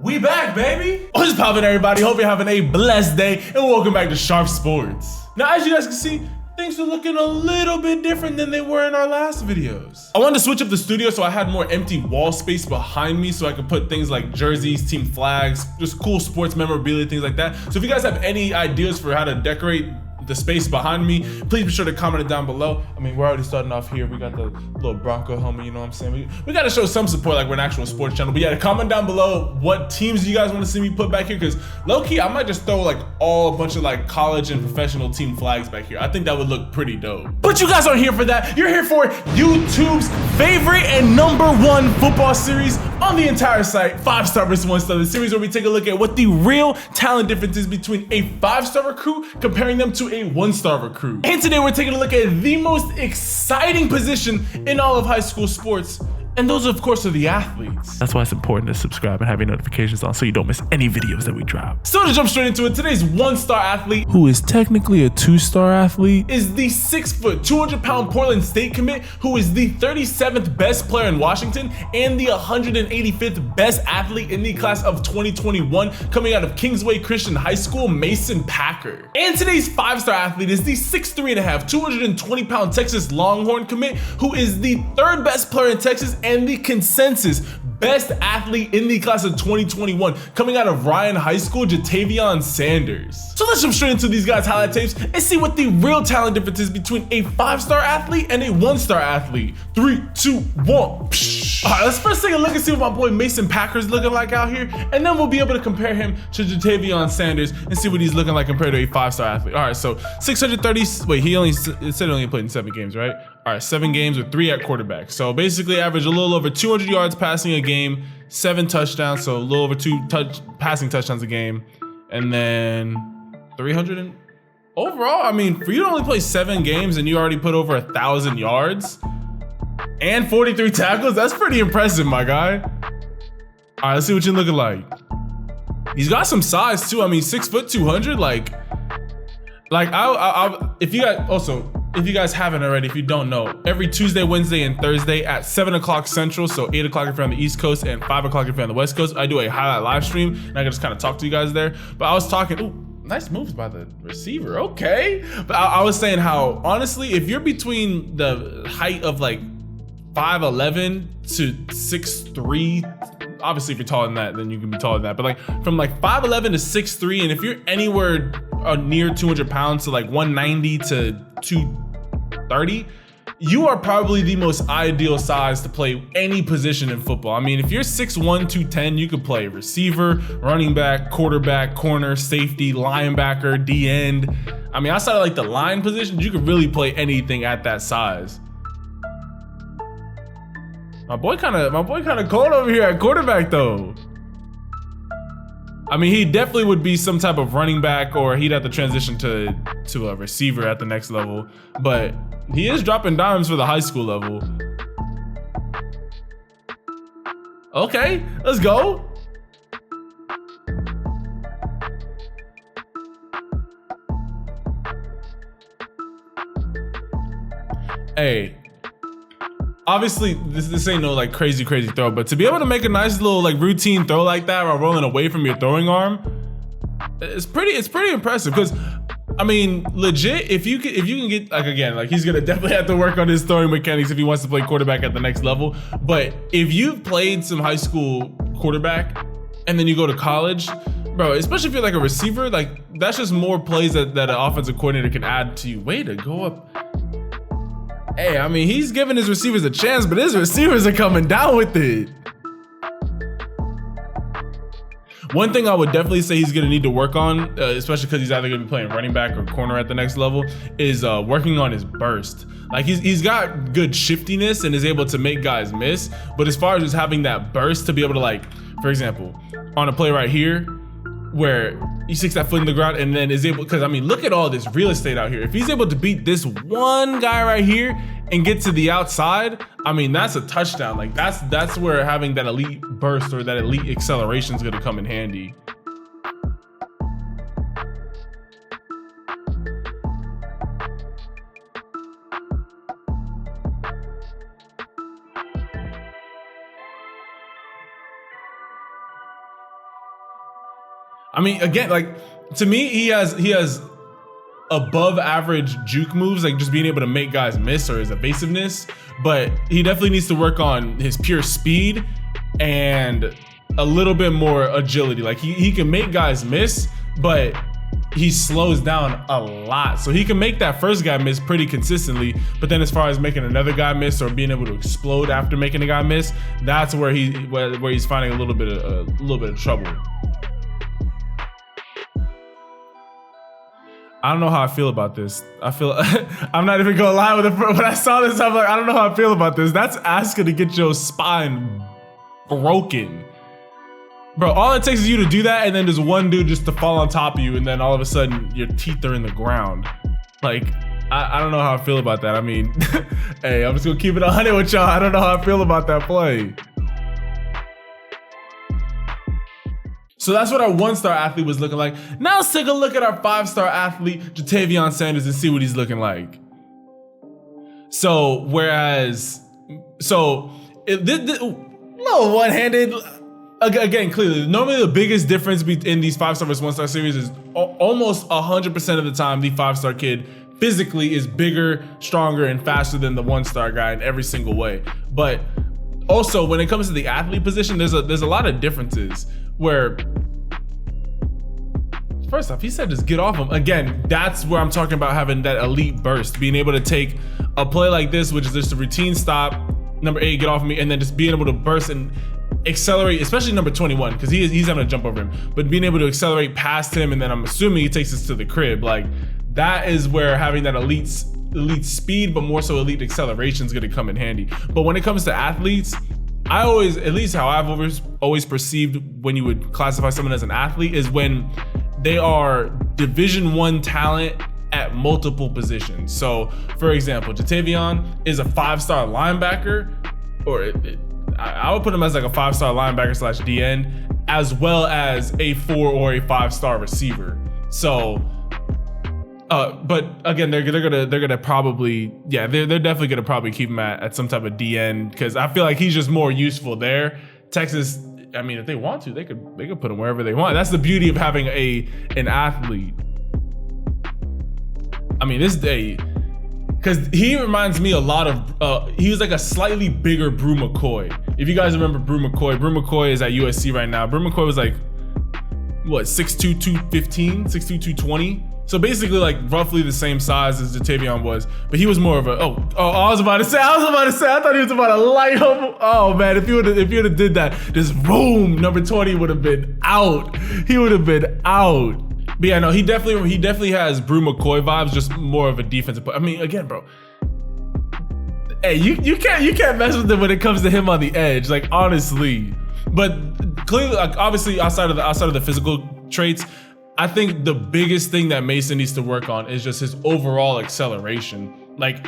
We back, baby! What's poppin', everybody? Hope you're having a blessed day, and welcome back to Sharpe Sports. Now, as you guys can see, things are looking a little bit different than they were in our last videos. I wanted to switch up the studio so I had more empty wall space behind me so I could put things like jerseys, team flags, just cool sports memorabilia, things like that. So if you guys have any ideas for how to decorate the space behind me, please be sure to comment it down below. I mean, we're already starting off here. We got the little Bronco helmet, you know what I'm saying? We got to show some support like we're an actual sports channel. But yeah, comment down below what teams you guys want to see me put back here, because low-key, I might just throw like a bunch of like college and professional team flags back here. I think that would look pretty dope. But you guys aren't here for that. You're here for YouTube's favorite and #1 football series on the entire site, 5-star versus 1-star, the series where we take a look at what the real talent difference is between a 5-star recruit comparing them to a 1-star recruit. And today we're taking a look at the most exciting position in all of high school sports, and those of course are the athletes. That's why it's important to subscribe and have your notifications on so you don't miss any videos that we drop. So to jump straight into it, today's 1-star athlete, who is technically a 2-star athlete, is the 6', 200-pound Portland State commit, who is the 37th best player in Washington and the 185th best athlete in the class of 2021, coming out of Kingsway Christian High School, Mason Packer. And today's 5-star athlete is the 6'3½", 220-pound Texas Longhorn commit, who is the 3rd best player in Texas and the consensus best athlete in the class of 2021, coming out of Ryan High School, Javion Sanders. So let's jump straight into these guys' highlight tapes and see what the real talent difference is between a 5-star athlete and a 1-star athlete. 3, 2, 1. All right, let's first take a look and see what my boy Mason Packer's looking like out here, and then we'll be able to compare him to Javion Sanders and see what he's looking like compared to a 5-star athlete. All right, so 630, wait, it said he only played in 7 games, right? All right, 7 games with 3 at quarterback. So basically average a little over 200 yards passing a game, 7 touchdowns, so a little over 2 passing touchdowns a game, and then 300 and overall, I mean, for you to only play 7 games and you already put over 1,000 yards and 43 tackles, that's pretty impressive, my guy. All right, let's see what you're looking like. He's got some size too. I mean, 6', 200, if you guys haven't already, if you don't know, every Tuesday, Wednesday, and Thursday at 7 o'clock Central, so 8 o'clock if you're on the East Coast and 5 o'clock if you're on the West Coast, I do a highlight live stream, and I can just kind of talk to you guys there. But I was talking, ooh, nice moves by the receiver, okay. But I was saying how, honestly, if you're between the height of like 5'11" to 6'3", obviously if you're taller than that, then you can be taller than that, but like from like 5'11" to 6'3", and if you're anywhere near 200 pounds, so like 190 to 230, you are probably the most ideal size to play any position in football. I mean, if you're 6'1", 210, you could play receiver, running back, quarterback, corner, safety, linebacker, D-end. I mean, outside of like the line positions, you could really play anything at that size. My boy kind of cold over here at quarterback though. I mean, he definitely would be some type of running back, or he'd have to transition to a receiver at the next level, but he is dropping dimes for the high school level. Okay, let's go. Hey, obviously this ain't no like crazy throw, but to be able to make a nice little like routine throw like that while rolling away from your throwing arm, it's pretty impressive. Because I mean, legit, if you can get, like, again, like, he's gonna definitely have to work on his throwing mechanics if he wants to play quarterback at the next level. But if you've played some high school quarterback and then you go to college, bro, especially if you're like a receiver, like that's just more plays that an offensive coordinator can add to you. Way to go up. Hey, I mean, he's giving his receivers a chance, but his receivers are coming down with it. One thing I would definitely say he's gonna need to work on, especially because he's either gonna be playing running back or corner at the next level, is working on his burst. Like he's got good shiftiness and is able to make guys miss, but as far as just having that burst to be able to, like, for example, on a play right here, where he sticks that foot in the ground and then is able, because I mean, look at all this real estate out here. If he's able to beat this one guy right here and get to the outside, I mean, that's a touchdown. Like that's where having that elite burst or that elite acceleration is going to come in handy. I mean, again, like to me, he has above average juke moves, like just being able to make guys miss or his evasiveness, but he definitely needs to work on his pure speed and a little bit more agility. Like he can make guys miss, but he slows down a lot. So he can make that first guy miss pretty consistently, but then as far as making another guy miss or being able to explode after making a guy miss, that's where he's finding a little bit of trouble. I don't know how I feel about this. I feel I'm not even gonna lie with it. When I saw this, I'm like, I don't know how I feel about this. That's asking to get your spine broken. Bro, all it takes is you to do that and then there's one dude just to fall on top of you and then all of a sudden your teeth are in the ground. Like, I don't know how I feel about that. I mean, hey, I'm just gonna keep it 100 with y'all. I don't know how I feel about that play. So that's what our 1-star athlete was looking like. Now let's take a look at our 5-star athlete, Javion Sanders, and see what he's looking like. So, little one-handed, again, clearly, normally the biggest difference in these 5-star versus 1-star series is almost 100% of the time the 5-star kid physically is bigger, stronger, and faster than the 1-star guy in every single way. But also, when it comes to the athlete position, there's a lot of differences where, first off, he said just get off him. Again, that's where I'm talking about having that elite burst, being able to take a play like this, which is just a routine stop, number 8, get off of me, and then just being able to burst and accelerate, especially number 21, because he's having to jump over him, but being able to accelerate past him, and then I'm assuming he takes us to the crib. Like, that is where having that elite speed, but more so elite acceleration is going to come in handy. But when it comes to athletes, I always, at least how I've always perceived when you would classify someone as an athlete, is when they are Division I talent at multiple positions. So, for example, Javion is a 5-star linebacker, or I would put him as like a 5-star linebacker / DN, as well as a 4 or a 5-star receiver. So, but again, they're gonna probably, yeah, they're definitely gonna probably keep him at some type of DN, because I feel like he's just more useful there. Texas, I mean, if they want to, they could put him wherever they want. That's the beauty of having an athlete. I mean, this day, because he reminds me a lot of, he was like a slightly bigger Brew McCoy. If you guys remember Brew McCoy is at USC right now. Brew McCoy was like, what, 6'2", 215, 6'2", 220? So basically like roughly the same size as Javion was, but he was more of a, I was about to say, I thought he was about to light him. Oh man, if you would have did that, just boom, number 20 would have been out. He would have been out. But yeah, no, he definitely has Brew McCoy vibes, just more of a defensive. I mean, again, bro, hey, you can't mess with him when it comes to him on the edge, like honestly. But clearly, like obviously, outside of the physical traits, I think the biggest thing that Mason needs to work on is just his overall acceleration. Like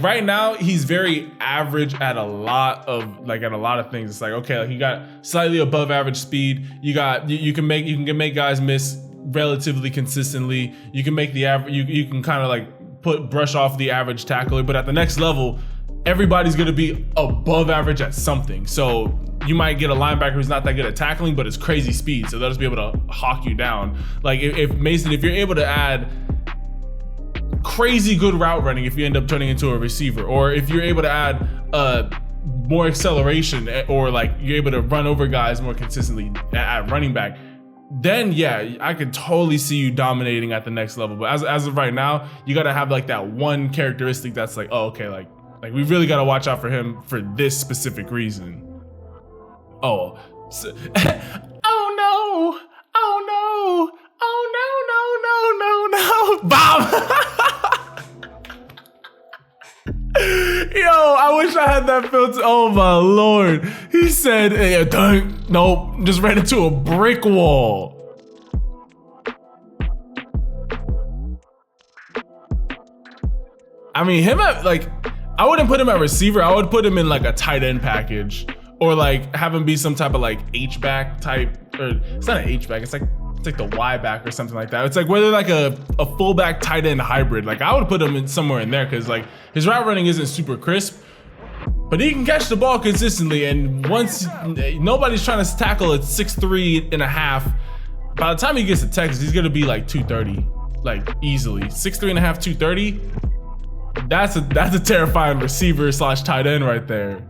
right now, he's very average at a lot of things. It's like, okay, like you got slightly above average speed. You can make guys miss relatively consistently. You can make the average. You can kind of like brush off the average tackler. But at the next level, everybody's gonna be above average at something. So you might get a linebacker who's not that good at tackling, but it's crazy speed, so they'll just be able to hawk you down. Like if Mason, if you're able to add crazy good route running, if you end up turning into a receiver, or if you're able to add more acceleration, or like you're able to run over guys more consistently at running back, then yeah, I could totally see you dominating at the next level. But as of right now, you gotta have like that one characteristic that's like, oh, okay, like we really gotta watch out for him for this specific reason. Oh, so, oh no, oh no, oh no, no, no, no, no, Bob. Yo, I wish I had that filter. Oh my Lord. He said, hey, nope, just ran into a brick wall. I mean, I wouldn't put him at receiver. I would put him in like a tight end package, or like have him be some type of like H-back type, or it's not an H-back, it's like the Y-back or something like that. It's like whether like a fullback tight end hybrid. Like I would put him in somewhere in there, because like his route running isn't super crisp, But he can catch the ball consistently, and once nobody's trying to tackle at 6'3 and a half, by the time he gets to Texas, he's gonna be like 230, like easily. 6'3 and a half, 230. That's a terrifying receiver slash tight end right there.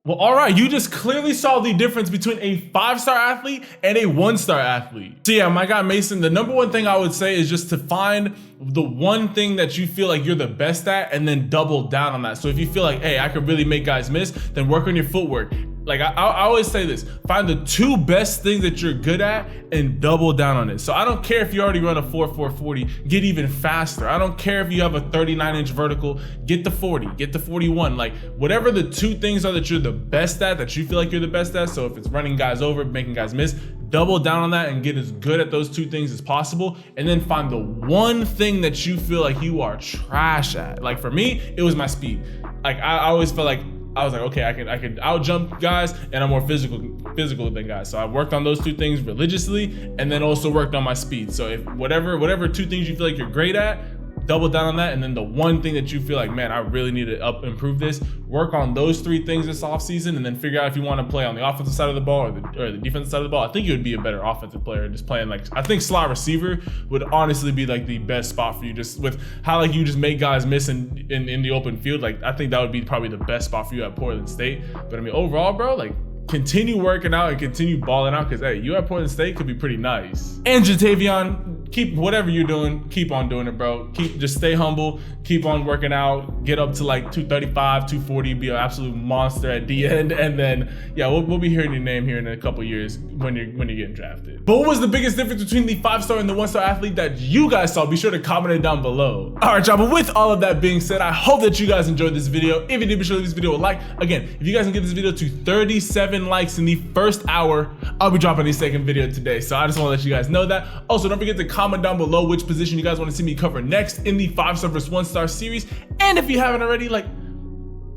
Well, all right, you just clearly saw the difference between a 5-star athlete and a 1-star athlete. So yeah, my guy Mason, the number one thing I would say is just to find the one thing that you feel like you're the best at and then double down on that. So if you feel like, hey, I could really make guys miss, then work on your footwork. Like I always say this, find the 2 best things that you're good at and double down on it. So I don't care if you already run a 4.40, get even faster. I don't care if you have a 39-inch vertical, get the 40, get the 41. Like whatever the 2 things are that you're the best at, that you feel like you're the best at. So if it's running guys over, making guys miss, double down on that and get as good at those 2 things as possible. And then find the one thing that you feel like you are trash at. Like for me, it was my speed. Like I always felt like, I was like, okay, I can out jump guys, and I'm more physical than guys. So I worked on those 2 things religiously, and then also worked on my speed. So if whatever 2 things you feel like you're great at, double down on that. And then the one thing that you feel like, man, I really need to improve this, work on those 3 things this offseason, and then figure out if you want to play on the offensive side of the ball or the defensive side of the ball. I think you would be a better offensive player just playing like, I think slot receiver would honestly be like the best spot for you, just with how like you just make guys miss in the open field. Like I think that would be probably the best spot for you at Portland State. But I mean, overall, bro, like continue working out and continue balling out, because hey, you at Portland State could be pretty nice. And Javion, keep whatever you're doing, keep on doing it, bro. Just stay humble, keep on working out, get up to like 235, 240, be an absolute monster at the end, and then yeah, we'll be hearing your name here in a couple years when you're getting drafted. But what was the biggest difference between the 5-star and the 1-star athlete that you guys saw? Be sure to comment it down below. All right, y'all, but with all of that being said, I hope that you guys enjoyed this video. If you did, be sure to leave this video a like. Again, if you guys can get this video to 37 likes in the first hour, I'll be dropping a second video today. So I just want to let you guys know that. Also, don't forget to comment down below which position you guys want to see me cover next in the 5-star versus 1-star series. And if you haven't already, like,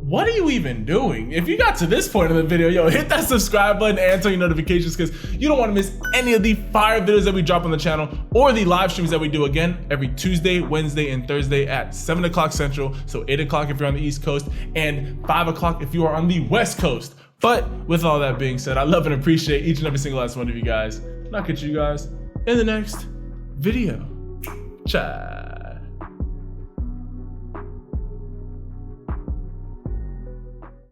what are you even doing? If you got to this point in the video, yo, hit that subscribe button and turn your notifications, because you don't want to miss any of the fire videos that we drop on the channel or the live streams that we do, again, every Tuesday, Wednesday, and Thursday at 7 o'clock Central. So 8 o'clock if you're on the East Coast and 5 o'clock if you are on the West Coast. But with all that being said, I love and appreciate each and every single last one of you guys. And I'll catch you guys in the next video. Ciao.